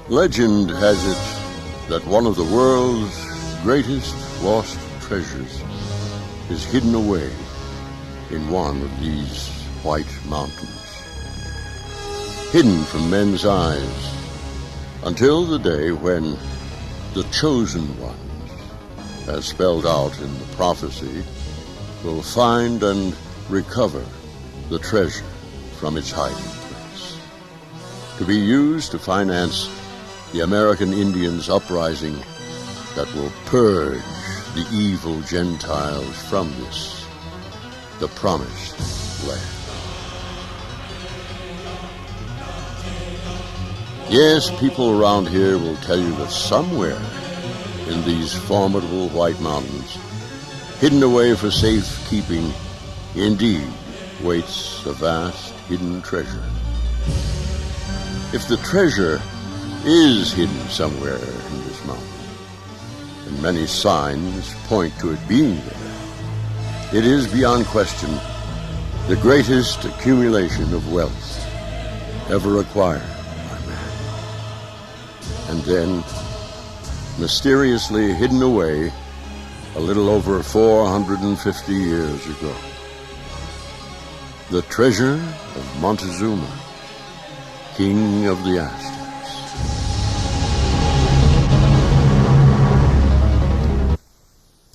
Legend has it that one of the world's greatest lost treasures is hidden away in one of these white mountains, hidden from men's eyes until the day when the chosen ones, as spelled out in the prophecy, will find and recover the treasure from its hiding place, to be used to finance the American Indians' uprising that will purge the evil Gentiles from this, the promised land. Yes, people around here will tell you that somewhere in these formidable white mountains, hidden away for safekeeping, indeed waits a vast hidden treasure. If the treasure is hidden somewhere in this mountain, and many signs point to it being there, it is beyond question the greatest accumulation of wealth ever acquired by man. And then, mysteriously hidden away a little over 450 years ago, the treasure of Montezuma, king of the Aztecs.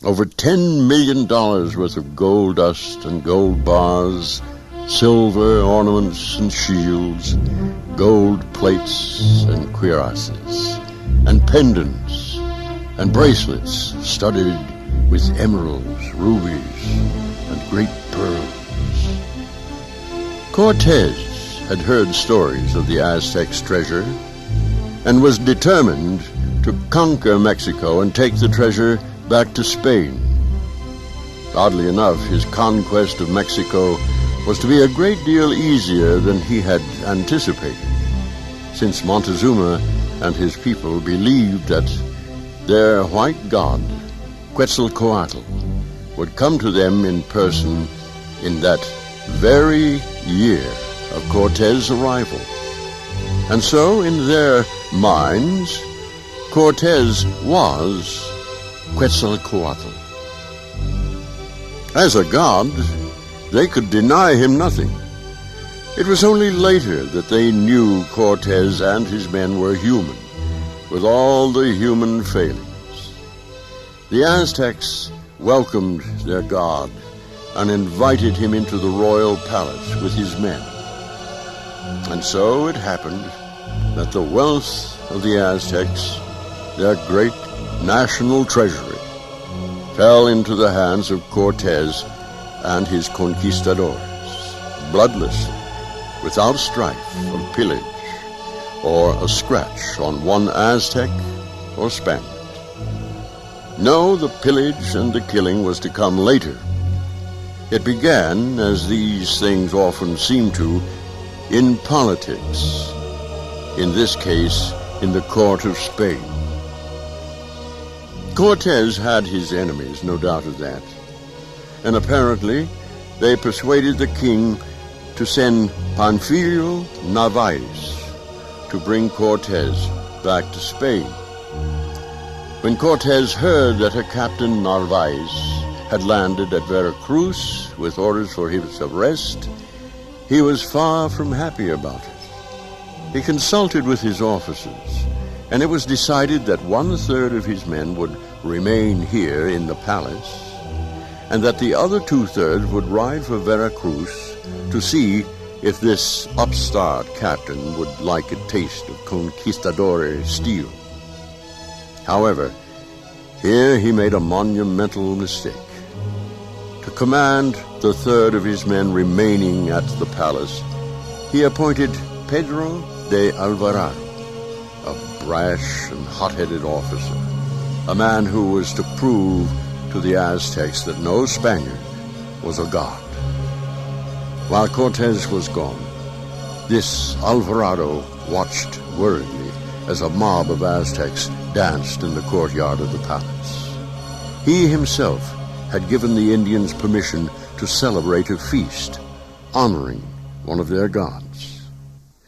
Over $10 million worth of gold dust and gold bars, silver ornaments and shields, gold plates and cuirasses, and pendants and bracelets studded with emeralds, rubies, and great pearls. Cortez had heard stories of the Aztecs' treasure and was determined to conquer Mexico and take the treasure back to Spain. Oddly enough, his conquest of Mexico was to be a great deal easier than he had anticipated, since Montezuma and his people believed that their white god, Quetzalcoatl, would come to them in person in that very year of Cortez's arrival. And so, in their minds, Cortez was Quetzalcoatl. As a god, they could deny him nothing. It was only later that they knew Cortez and his men were human, with all the human failings. The Aztecs welcomed their god and invited him into the royal palace with his men. And so it happened that the wealth of the Aztecs, their great national treasury, fell into the hands of Cortez and his conquistadors, bloodless, without strife of pillage or a scratch on one Aztec or Spaniard. No, the pillage and the killing was to come later. It began, as these things often seem to, in politics, in this case, in the court of Spain. Cortez had his enemies, no doubt of that, and apparently they persuaded the king to send Panfilo Narvaez to bring Cortez back to Spain. When Cortez heard that her captain Narvaez had landed at Veracruz with orders for his arrest, he was far from happy about it. He consulted with his officers, and it was decided that 1/3 of his men would remain here in the palace, and that the other 2/3 would ride for Veracruz to see if this upstart captain would like a taste of conquistador steel. However, here he made a monumental mistake. To command the 1/3 of his men remaining at the palace, he appointed Pedro de Alvarado, a brash and hot-headed officer, a man who was to prove to the Aztecs that no Spaniard was a god. While Cortez was gone, this Alvarado watched worriedly as a mob of Aztecs danced in the courtyard of the palace. He himself had given the Indians permission to celebrate a feast, honoring one of their gods.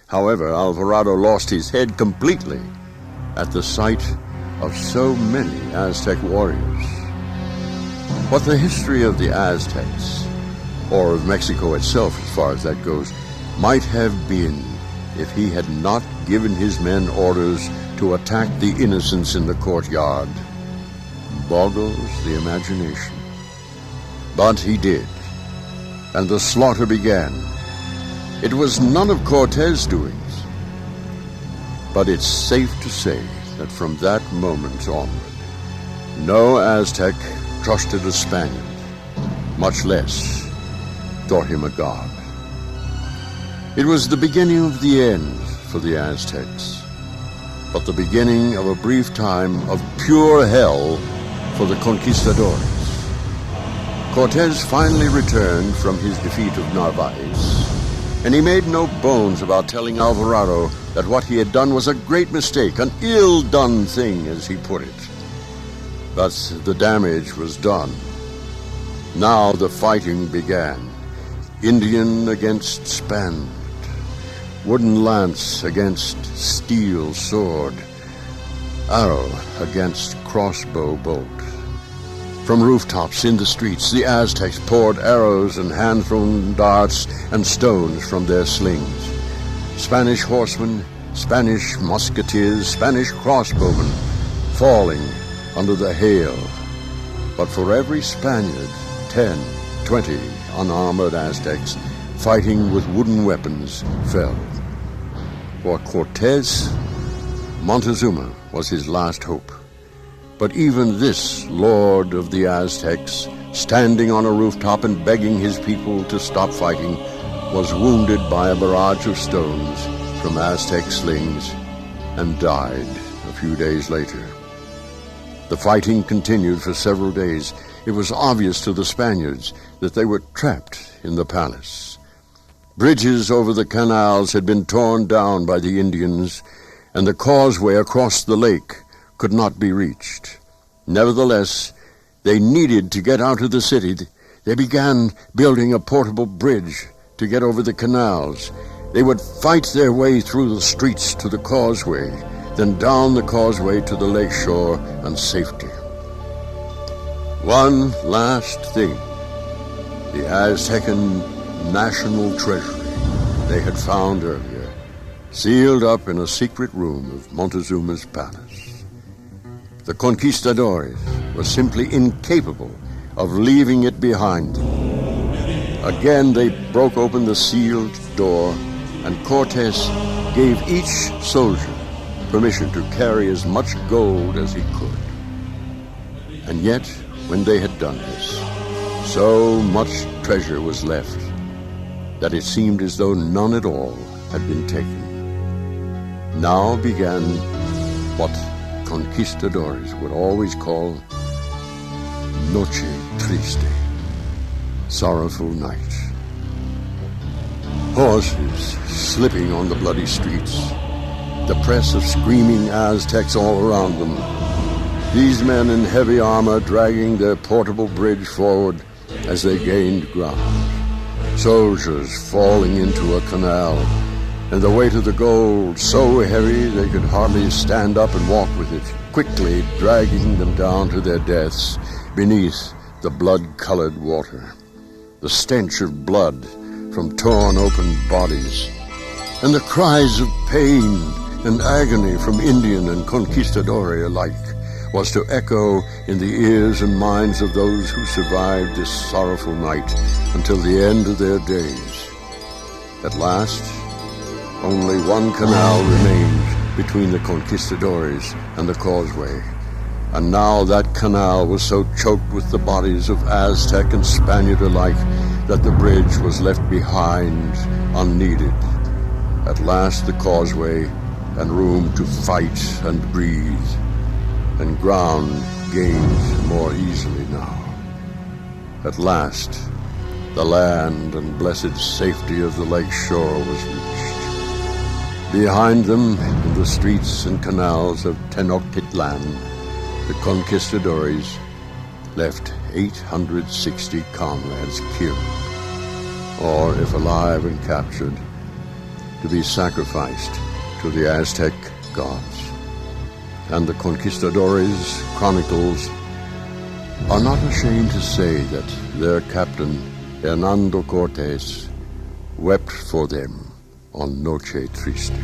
However, Alvarado lost his head completely at the sight of so many Aztec warriors. What the history of the Aztecs, or of Mexico itself as far as that goes, might have been if he had not given his men orders to attack the innocents in the courtyard, boggles the imagination. But he did, and the slaughter began. It was none of Cortez's doings, but it's safe to say that from that moment onward, no Aztec trusted a Spaniard, much less thought him a god. It was the beginning of the end for the Aztecs, but the beginning of a brief time of pure hell for the conquistadores. Cortez finally returned from his defeat of Narvaez, and he made no bones about telling Alvarado that what he had done was a great mistake, an ill-done thing, as he put it. But the damage was done. Now the fighting began. Indian against Spaniard, wooden lance against steel sword, arrow against crossbow bolt. From rooftops in the streets, the Aztecs poured arrows and hand-thrown darts and stones from their slings. Spanish horsemen, Spanish musketeers, Spanish crossbowmen falling under the hail. But for every Spaniard, 10, 20 unarmored Aztecs fighting with wooden weapons fell. For Cortez, Montezuma was his last hope. But even this lord of the Aztecs, standing on a rooftop and begging his people to stop fighting, was wounded by a barrage of stones from Aztec slings and died a few days later. The fighting continued for several days. It was obvious to the Spaniards that they were trapped in the palace. Bridges over the canals had been torn down by the Indians, and the causeway across the lake could not be reached. Nevertheless, they needed to get out of the city. They began building a portable bridge to get over the canals. They would fight their way through the streets to the causeway, then down the causeway to the lake shore and safety. One last thing. The Aztecan national treasury they had found earlier, sealed up in a secret room of Montezuma's palace. The conquistadores were simply incapable of leaving it behind them. Again they broke open the sealed door, and Cortez gave each soldier permission to carry as much gold as he could. And yet, when they had done this, so much treasure was left that it seemed as though none at all had been taken. Now began what conquistadores would always call Noche Triste, sorrowful night. Horses slipping on the bloody streets, the press of screaming Aztecs all around them, these men in heavy armor dragging their portable bridge forward as they gained ground. Soldiers falling into a canal, and the weight of the gold so heavy they could hardly stand up and walk with it, quickly dragging them down to their deaths beneath the blood-colored water. The stench of blood from torn open bodies, and the cries of pain and agony from Indian and conquistador alike was to echo in the ears and minds of those who survived this sorrowful night until the end of their days. At last, only one canal remained between the conquistadores and the causeway, and now that canal was so choked with the bodies of Aztec and Spaniard alike that the bridge was left behind unneeded. At last the causeway and room to fight and breathe, and ground gained more easily now. At last, the land and blessed safety of the lake shore was reached. Behind them, in the streets and canals of Tenochtitlan, the conquistadores left 860 comrades killed, or, if alive and captured, to be sacrificed to the Aztec gods. and the Conquistadores chronicles are not ashamed to say that their captain, Hernando Cortés, wept for them on Noche Triste.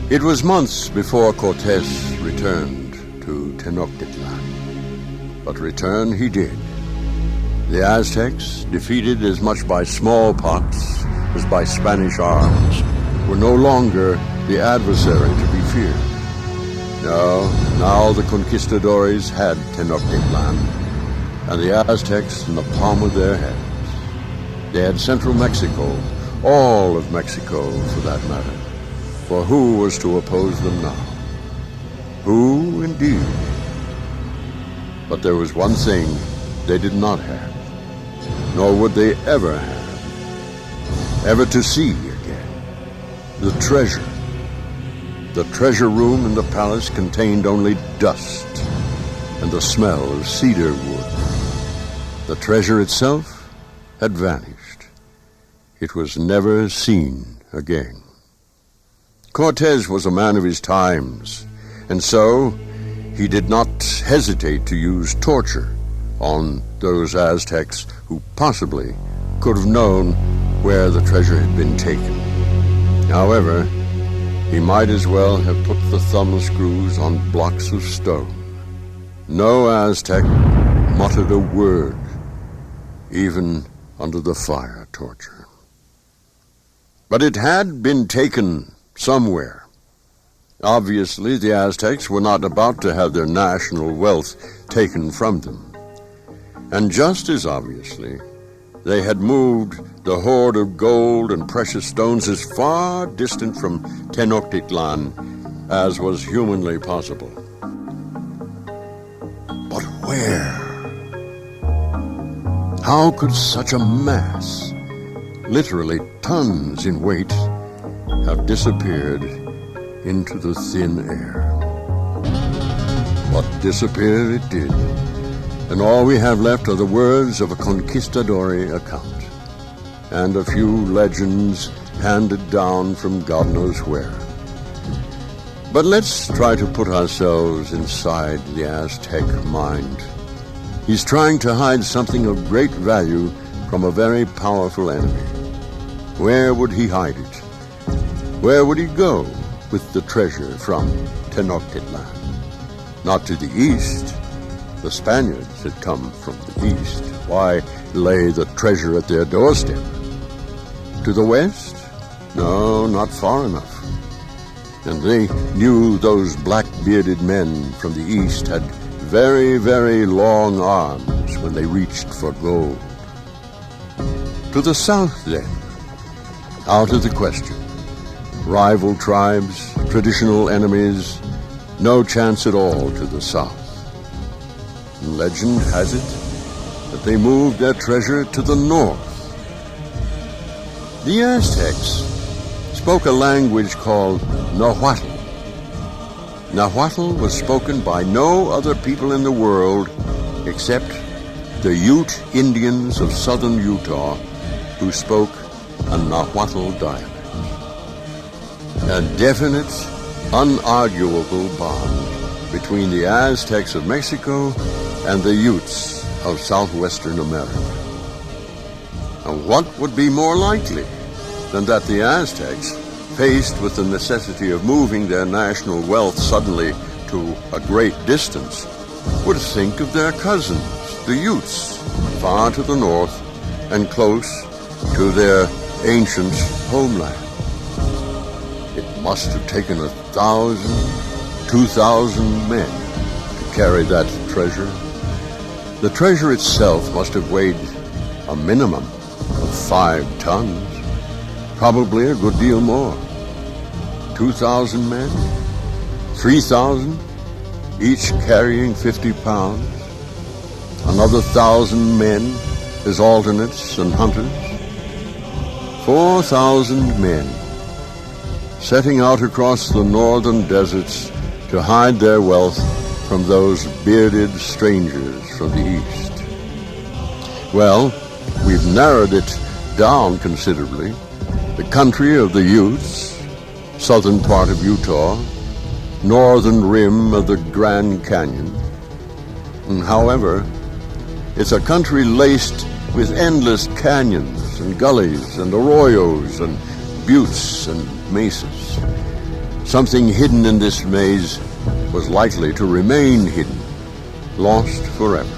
It was months before Cortés returned to Tenochtitlan, but return he did. The Aztecs, defeated as much by smallpox as by Spanish arms, were no longer the adversary to be feared. No, now the conquistadores had Tenochtitlan, and the Aztecs in the palm of their hands. They had central Mexico, all of Mexico for that matter. For who was to oppose them now? Who, indeed? But there was one thing they did not have, nor would they ever have, ever to see again: the treasure. The treasure room in the palace contained only dust and the smell of cedar wood. The treasure itself had vanished. It was never seen again. Cortés was a man of his times, and so he did not hesitate to use torture on those Aztecs who possibly could have known where the treasure had been taken. However, he might as well have put the thumb screws on blocks of stone. No Aztec muttered a word, even under the fire torture. But it had been taken somewhere. Obviously, the Aztecs were not about to have their national wealth taken from them. And just as obviously, they had moved the hoard of gold and precious stones as far distant from Tenochtitlan as was humanly possible. But where? How could such a mass, literally tons in weight, have disappeared into the thin air? But disappear it did, and all we have left are the words of a conquistador account, and a few legends handed down from God knows where. But let's try to put ourselves inside the Aztec mind. He's trying to hide something of great value from a very powerful enemy. Where would he hide it? Where would he go with the treasure from Tenochtitlan? Not to the east. The Spaniards had come from the east. Why lay the treasure at their doorstep? To the west? No, not far enough. And they knew those black-bearded men from the east had very, very long arms when they reached for gold. To the south, then? Out of the question. Rival tribes, traditional enemies, no chance at all to the south. Legend has it that they moved their treasure to the north. The Aztecs spoke a language called Nahuatl. Nahuatl was spoken by no other people in the world except the Ute Indians of southern Utah, who spoke a Nahuatl dialect. A definite, unarguable bond between the Aztecs of Mexico and the Utes of southwestern America. And what would be more likely than that the Aztecs, faced with the necessity of moving their national wealth suddenly to a great distance, would think of their cousins, the Utes, far to the north and close to their ancient homeland? It must have taken 1,000, 2,000 men to carry that treasure. The treasure itself must have weighed a minimum of 5 tons, probably a good deal more. 2,000 men, 3,000, each carrying 50 pounds, another 1,000 men as alternates and hunters, 4,000 men setting out across the northern deserts to hide their wealth from those bearded strangers from the east. Well, we've narrowed it down considerably. The country of the Utes, southern part of Utah, northern rim of the Grand Canyon. However, it's a country laced with endless canyons and gullies and arroyos and buttes and mesas. Something hidden in this maze was likely to remain hidden, lost forever.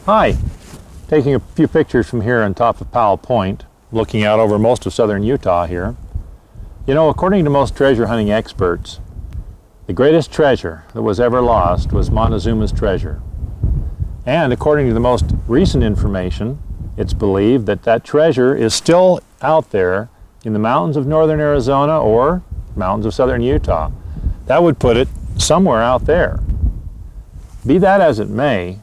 Hi, taking a few pictures from here on top of Powell Point, looking out over most of southern Utah here. You know, according to most treasure hunting experts, the greatest treasure that was ever lost was Montezuma's treasure. And according to the most recent information, it's believed that that treasure is still out there in the mountains of northern Arizona or mountains of southern Utah. That would put it somewhere out there. Be that as it may,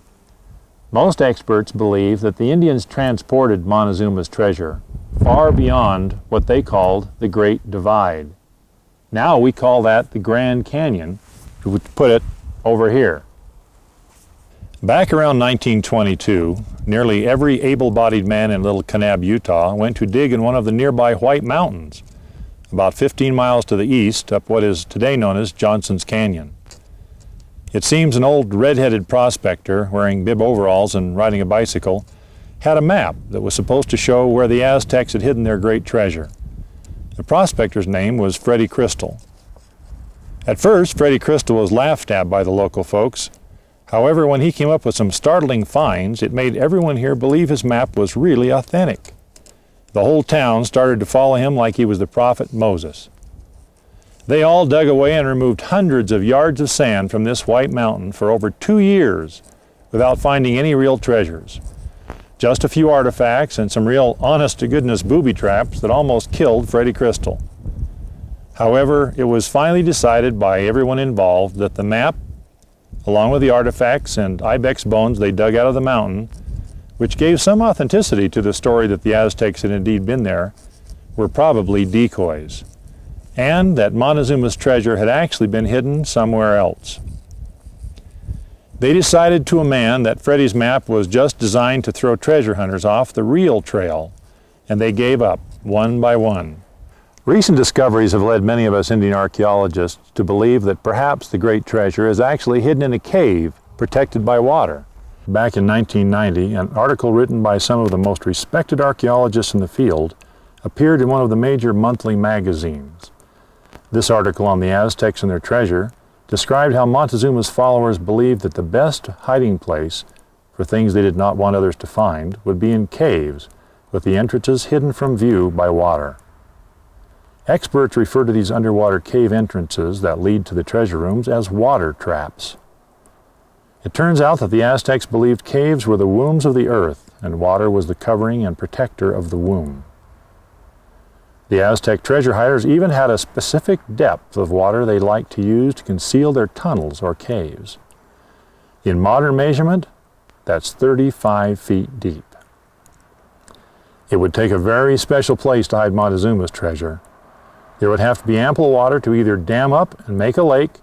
most experts believe that the Indians transported Montezuma's treasure far beyond what they called the Great Divide. Now we call that the Grand Canyon, to put it over here. Back around 1922, nearly every able-bodied man in Little Kanab, Utah, went to dig in one of the nearby White Mountains, about 15 miles to the east, up what is today known as Johnson's Canyon. It seems an old red-headed prospector wearing bib overalls and riding a bicycle had a map that was supposed to show where the Aztecs had hidden their great treasure. The prospector's name was Freddie Crystal. At first, Freddie Crystal was laughed at by the local folks. However, when he came up with some startling finds, it made everyone here believe his map was really authentic. The whole town started to follow him like he was the prophet Moses. They all dug away and removed hundreds of yards of sand from this White Mountain for over 2 years without finding any real treasures. Just a few artifacts and some real honest-to-goodness booby traps that almost killed Freddie Crystal. However, it was finally decided by everyone involved that the map, along with the artifacts and ibex bones they dug out of the mountain, which gave some authenticity to the story that the Aztecs had indeed been there, were probably decoys, and that Montezuma's treasure had actually been hidden somewhere else. They decided to a man that Freddie's map was just designed to throw treasure hunters off the real trail, and they gave up one by one. Recent discoveries have led many of us Indian archaeologists to believe that perhaps the great treasure is actually hidden in a cave protected by water. Back in 1990, an article written by some of the most respected archaeologists in the field appeared in one of the major monthly magazines. This article on the Aztecs and their treasure described how Montezuma's followers believed that the best hiding place for things they did not want others to find would be in caves, with the entrances hidden from view by water. Experts refer to these underwater cave entrances that lead to the treasure rooms as water traps. It turns out that the Aztecs believed caves were the wombs of the earth, and water was the covering and protector of the womb. The Aztec treasure hunters even had a specific depth of water they liked to use to conceal their tunnels or caves. In modern measurement, that's 35 feet deep. It would take a very special place to hide Montezuma's treasure. There would have to be ample water to either dam up and make a lake,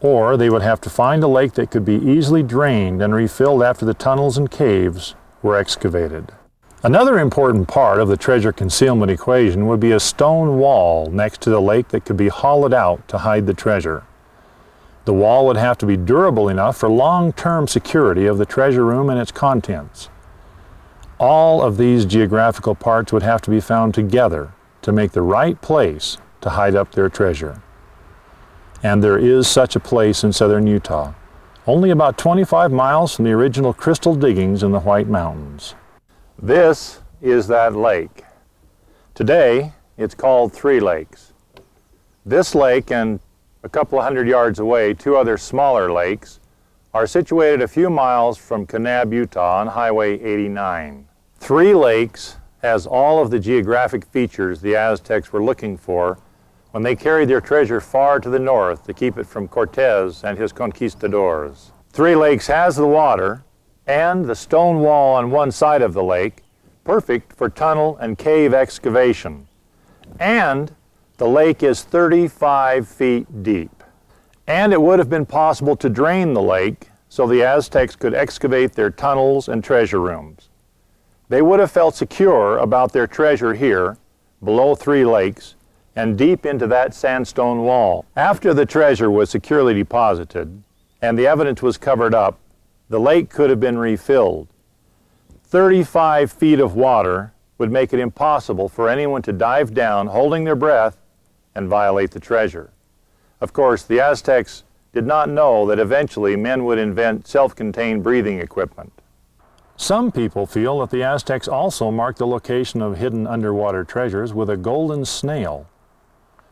or they would have to find a lake that could be easily drained and refilled after the tunnels and caves were excavated. Another important part of the treasure concealment equation would be a stone wall next to the lake that could be hollowed out to hide the treasure. The wall would have to be durable enough for long-term security of the treasure room and its contents. All of these geographical parts would have to be found together to make the right place to hide up their treasure. And there is such a place in southern Utah, only about 25 miles from the original crystal diggings in the White Mountains. This is that lake. Today, it's called Three Lakes. This lake and a couple of hundred yards away, two other smaller lakes are situated a few miles from Kanab, Utah on Highway 89. 3 Lakes has all of the geographic features the Aztecs were looking for when they carried their treasure far to the north to keep it from Cortez and his conquistadors. 3 Lakes has the water and the stone wall on one side of the lake, perfect for tunnel and cave excavation. And the lake is 35 feet deep. And it would have been possible to drain the lake so the Aztecs could excavate their tunnels and treasure rooms. They would have felt secure about their treasure here, below 3 Lakes, and deep into that sandstone wall. After the treasure was securely deposited and the evidence was covered up, the lake could have been refilled. 35 feet of water would make it impossible for anyone to dive down holding their breath and violate the treasure. Of course, the Aztecs did not know that eventually men would invent self-contained breathing equipment. Some people feel that the Aztecs also marked the location of hidden underwater treasures with a golden snail.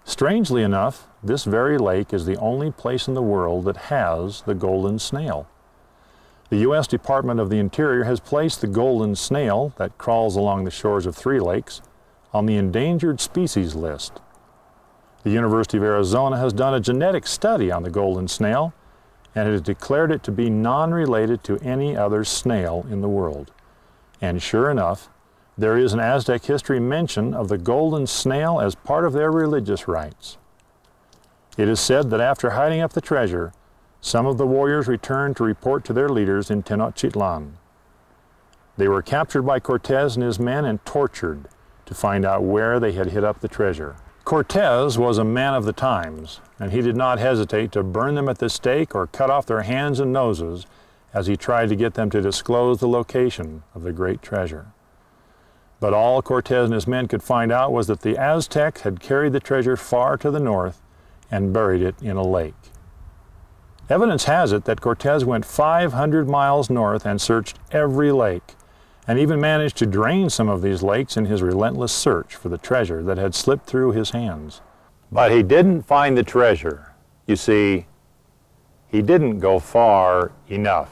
Strangely enough, this very lake is the only place in the world that has the golden snail. The U.S. Department of the Interior has placed the golden snail that crawls along the shores of 3 Lakes on the endangered species list. The University of Arizona has done a genetic study on the golden snail and has declared it to be non-related to any other snail in the world. And sure enough, there is an Aztec history mention of the golden snail as part of their religious rites. It is said that after hiding up the treasure, some of the warriors returned to report to their leaders in Tenochtitlan. They were captured by Cortez and his men and tortured to find out where they had hid up the treasure. Cortez was a man of the times, and he did not hesitate to burn them at the stake or cut off their hands and noses as he tried to get them to disclose the location of the great treasure. But all Cortez and his men could find out was that the Aztecs had carried the treasure far to the north and buried it in a lake. Evidence has it that Cortez went 500 miles north and searched every lake, and even managed to drain some of these lakes in his relentless search for the treasure that had slipped through his hands. But he didn't find the treasure. You see, he didn't go far enough.